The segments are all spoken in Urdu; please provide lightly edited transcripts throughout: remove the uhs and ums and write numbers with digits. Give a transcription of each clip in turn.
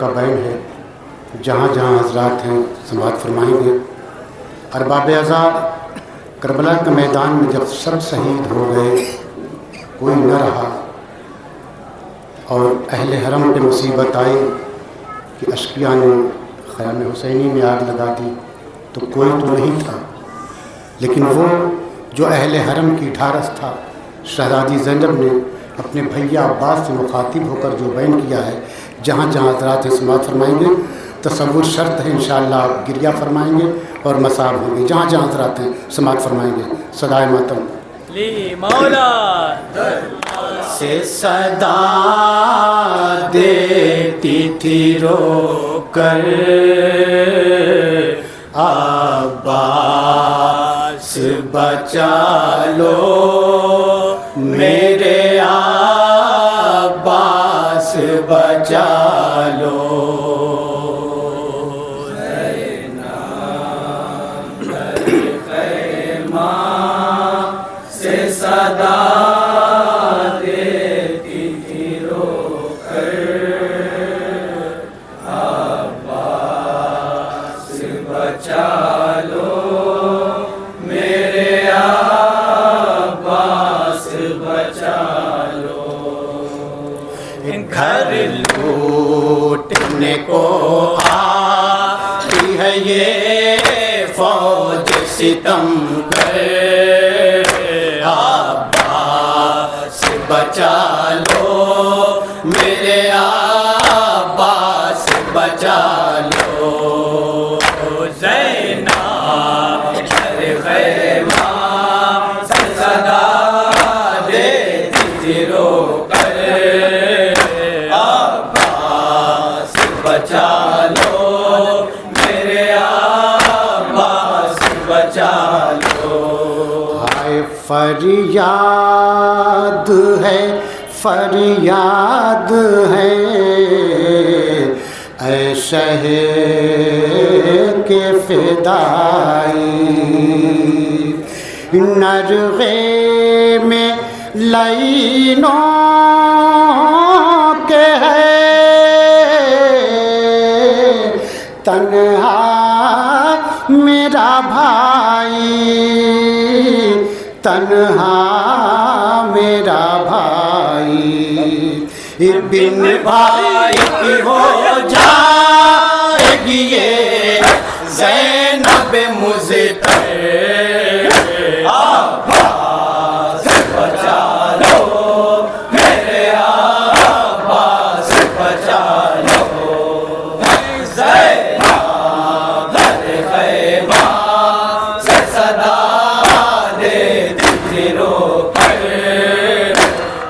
کا بیان ہے، جہاں جہاں حضرات ہیں سماعت فرمائیں گے۔ ارباب اعضا، کربلا کے میدان میں جب سب شہید ہو گئے، کوئی نہ رہا، اور اہل حرم پہ مصیبت آئی کہ اشقیاء نے خیام حسینی میں آگ لگا دی، تو کوئی تو نہیں تھا، لیکن وہ جو اہل حرم کی ڈھارس تھا، شہزادی زینب نے اپنے بھیا عباس سے مخاطب ہو کر جو بیان کیا ہے، جہاں جہاں حضرات سماعت فرمائیں گے، تصور شرط ہے انشاءاللہ آپ گریہ فرمائیں گے اور مساب ہوں گے۔ جہاں جہاں حضرات ہیں سماعت فرمائیں گے۔ صدائے ماتم لی مولا سے صدا دیتی تھی رو کر عباس بچا لو میرے عباس بچا لو، صدا دیتی تھی رو کر عباس بچا لو میرے عباس بچا لو، گھر لوٹنے کو آئی ہے یہ فوج ستم گر، عباس بچا لو میرے عباس بچا لو، زینب در خیمہ سے صدا دیتی تھی رو کر عباس بچا لو میرے عباس بچا لو، فریاد ہے فریاد ہے اے شہر کے فدائی، نرغے میں لعینوں کے ہے تنہا میرا بھائی، تنہا میرا بھائی، بن بھائی کی ہو جائے گی یہ زینب مضطر، عباس بچا لو میرے عباس بچا لو، زینب در خیمہ سے صدا دیتی تھی رو کر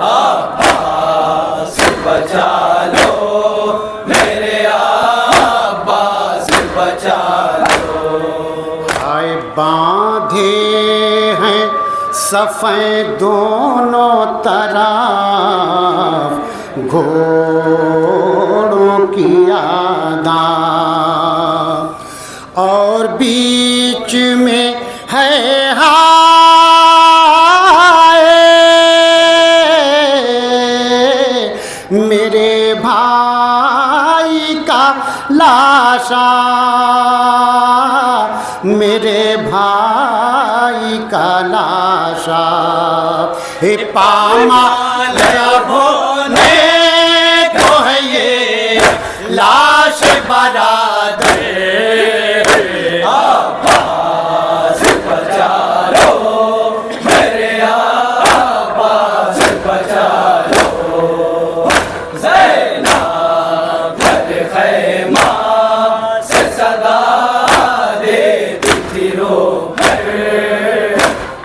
عباس بچا لو میرے عباس بچا لو، آئے باندھے ہیں صفیں دونوں طرف گھوڑوں کی آداب، اور بیچ میں ہے میرے بھائی کا لاشا، میرے بھائی کا لاشا، پامال اب ہونے کو ہے یہ لاش برادر، عباس بچا لو میرے عباس بچا لو، زینب در خیمہ سے صدا دیتی تھی رو کر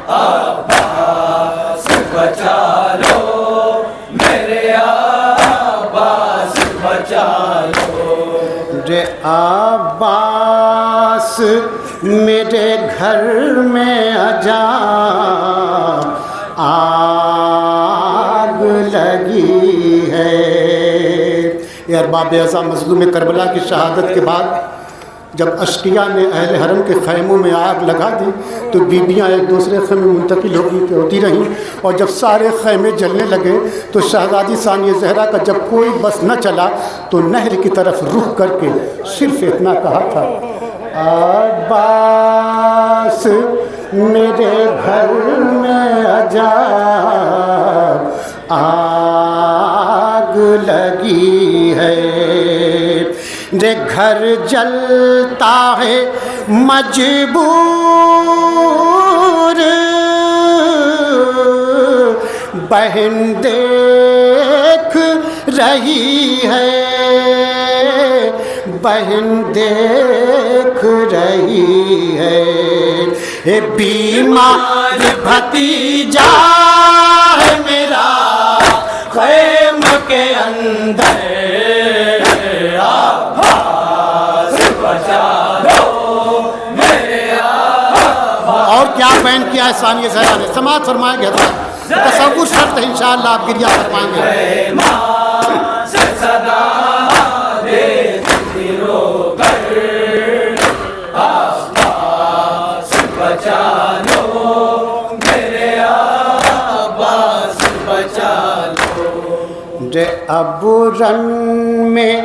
عباس بچا لو میرے عباس بچا لو، رے عباس میرے گھر میں عجاب آگ لگی ہے۔ یہ ارباب اعضا مظلوم کربلا کی شہادت کے بعد جب اشقیاء نے اہل حرم کے خیموں میں آگ لگا دی تو بیویاں ایک دوسرے خیمے میں منتقل ہوتی رہیں، اور جب سارے خیمے جلنے لگے تو شہزادی ثانیہ زہرا کا جب کوئی بس نہ چلا تو نہر کی طرف رخ کر کے صرف اتنا کہا تھا، عباس میرے گھر میں عجب آگ لگی ہے، رے گھر جلتا ہے مجبور، بہن دیکھ رہی ہے، بہن دیکھ رہی ہے، بیمار بھتیجا ہے میرا خیم کے اندر، اور کیا بیان کیا ہے ثانیہ زہرا نے، سماعت فرمائیں گے حضرات، تصور شرط ہے انشاءاللہ آپ گریہ فرمائیں گے۔ ابو رن میں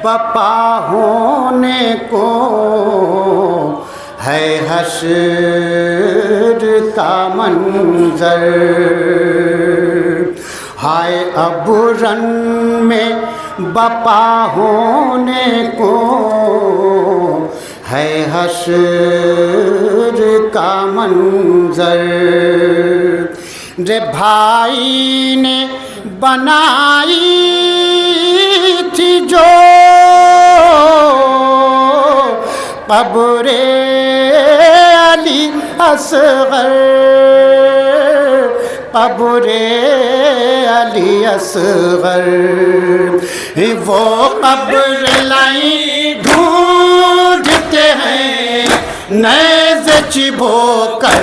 بپا ہونے کو ہے حشر کا منظر، ہائے ابو رن میں بپا ہونے کو ہے حشر کا منظر، رے بھائی نے بنائی تھی جو قبر علی اصغر، قبر علی اصغر، وہ قبر لائی ڈھونڈتے ہیں نیزے چبو کر،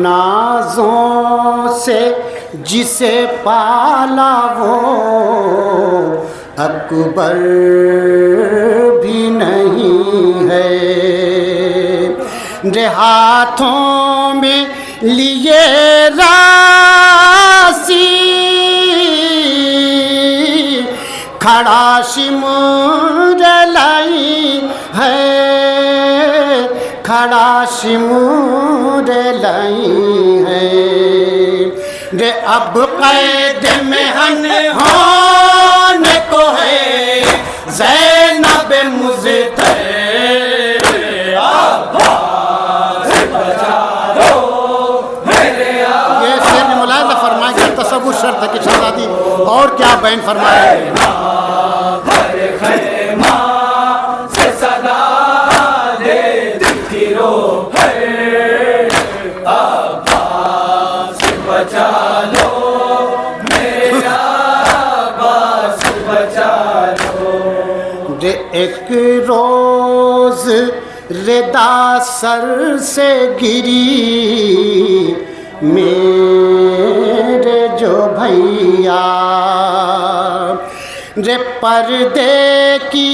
نازوں سے جسے پالا وہ اکبر بھی نہیں ہے، رے ہاتھوں میں لیے راسی کھڑا شمر لائی ہے، کھڑا شمر لائی ہے، رے اب قید محن ہونے کو ہے زینب مضطر، یہ شعر میں ملاحظہ فرمائیں کہ تصور شرط ہے کہ شہزادی اور کیا بیان فرمائیں گے۔ ایک روز ردا سر سے گری میرے جو بھیا، رے پردے کی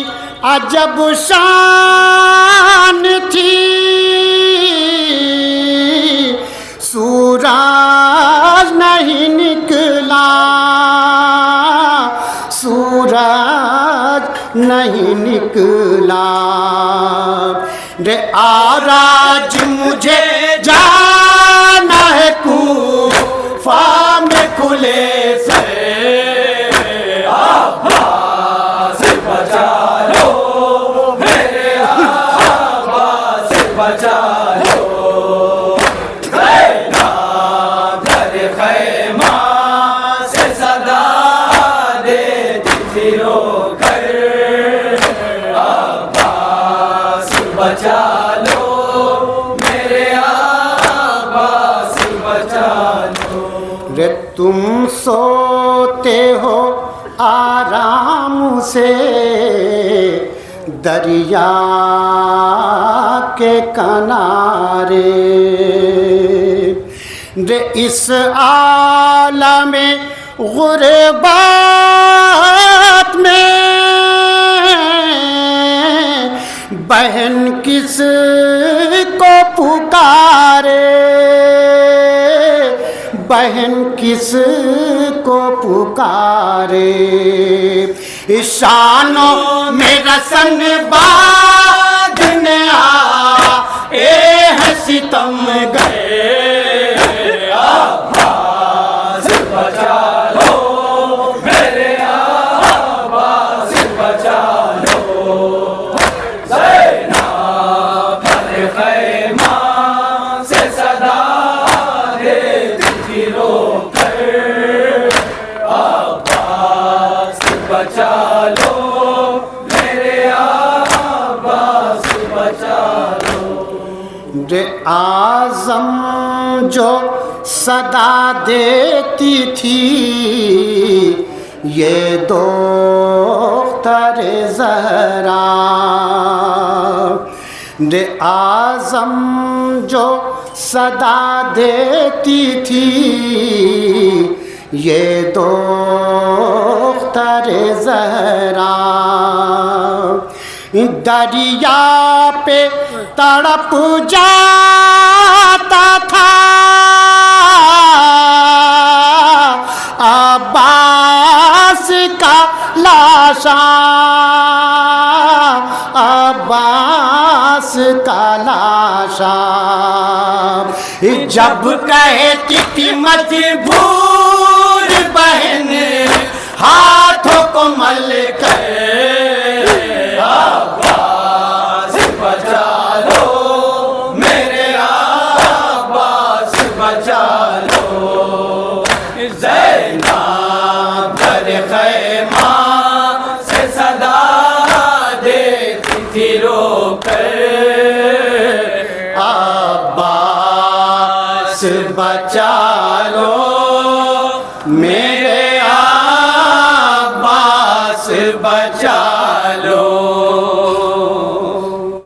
عجب شان تھی، سورج نہیں نکلا، سورج نہیں نکلا، رے آراج مجھے جانا ہے کوفہ میں کھلے سے، عباس بچا لو میرے عباس بچا لو، گھر خیمہ سے صدا دیتی تھی رو کر، عباس بچا لو ہو آرام سے دریا کے کنارے، اس عالم غربت میں بہن کس کو پکارے، بہن کس کو پکارے، شانوں میں رسن باندھنے آئے ہیں ستم گئے، عباس بچا لو میرے عباس بچا لو، زینب پر خیمہ سے صدا دیتی تھی رو کر، عباس بچا لو میرے عباس بچا لو۔ اعظم جو صدا دیتی تھی یہ دختر زہرا، اعظم جو صدا دیتی تھی یہ دختر زہرا، دریا پہ تڑپ جاتا تھا عباس کا لاشا، عباس کا لاشا، جب کہتی تھی مجبور بہن ہاتھوں کو مل کر، عباس بچا لو میرے عباس بچا لو، زینب در خیمہ سے صدا دیتی تھی رو کر، عباس بچا لو میرے عباس بچا